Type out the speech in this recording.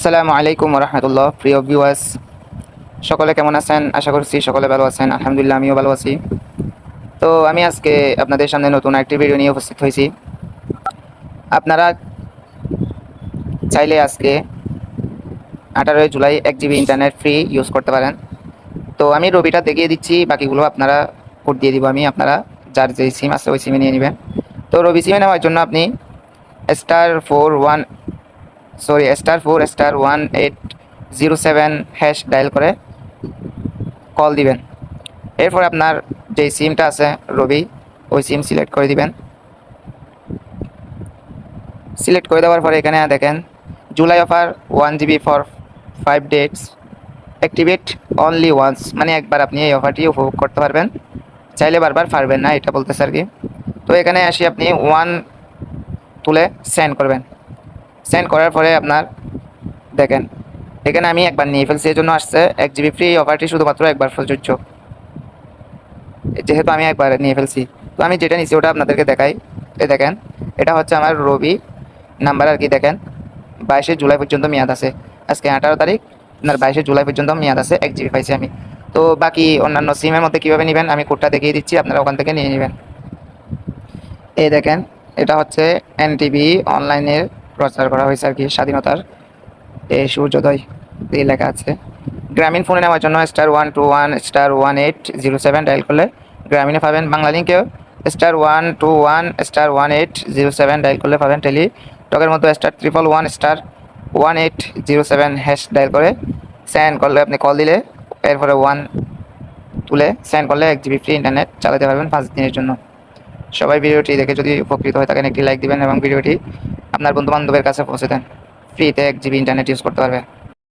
আসসালামু আলাইকুম রহমতুল্লাহ। প্রিয় ভিউয়ার্স, সকলে কেমন আছেন? আশা করছি সকলে ভালো আছেন। আলহামদুলিল্লাহ, আমিও ভালো আছি। তো আমি আজকে আপনাদের সামনে নতুন একটি ভিডিও নিয়ে উপস্থিত হয়েছি। আপনারা চাইলে আজকে 18 July 1 GB internet free use করতে পারেন। তো আমি রবিটা দেখিয়ে দিচ্ছি, বাকিগুলো আপনারা কোড দিয়ে দিব আমি। আপনারা যার যেই সিম আছে ওই সিমে নিয়ে নেবেন। তো রবি সিমে নেওয়ার জন্য আপনি *4*1807# ডায়াল করে কল দিবেন। এরপর আপনার যেই সিমটা আছে রবি, ওই সিম সিলেক্ট করে দিবেন। সিলেক্ট করে দেওয়ার পরে এখানে দেখেন July offer 1 GB for 5 days, activate only once, মানে একবার আপনি এই অফারটি উপভোগ করতে পারবেন, চাইলে বারবার পারবেন না, এটা বলতেছে আর কি। তো এখানে আসি আপনি 1 তুলে সেন্ড করবেন। সেন্ড করার পরে আপনার দেখেন এখানে আমি একবার নিয়ে ফেলছি, এই জন্য আসছে 1 GB ফ্রি। অফারটি শুধুমাত্র একবার প্রযোজ্য, যেহেতু আমি একবার নিয়ে ফেলছি। তো আমি যেটা নিচ্ছি ওটা আপনাদেরকে দেখাই। এই দেখেন, এটা হচ্ছে আমার রবি নাম্বার আর কি। দেখেন 22 জুলাই পর্যন্ত মেয়াদ আছে। আজকে 18 তারিখ, আপনার 22 জুলাই পর্যন্ত মেয়াদ আছে। 1 GB পাইছি আমি। তো বাকি অন্যান্য সিমের মধ্যে কীভাবে নেবেন আমি কোডটা দেখিয়ে দিচ্ছি, আপনারা ওখান থেকে নিয়ে নেবেন। এই দেখেন, এটা হচ্ছে এনটিভি অনলাইনের প্রচার করা হয়েছে আর কি, স্বাধীনতার এই সূর্যোদয় এই লেখা আছে। গ্রামীণ ফোনে নেওয়ার জন্য *121*1807 ডায়াল করলে গ্রামীণে পাবেন। বাংলা লিঙ্কেও *121*1807 ডায়াল করলে পাবেন। টেলি টকের মতো *111*1807# ডায়াল করে সেন্ড করলে, আপনি কল দিলে এরপরে 1 তুলে সেন্ড করলে 1 GB ফ্রি ইন্টারনেট চালাতে পারবেন 5 দিনের জন্য। সবাই ভিডিওটি দেখে যদি উপকৃত হয়ে থাকেন একটি লাইক দিবেন এবং ভিডিওটি আপনার বন্ধুবান্ধবের কাছে পৌঁছে দেন। ফ্রিতে 1 GB ইন্টারনেট ইউজ করতে পারবে।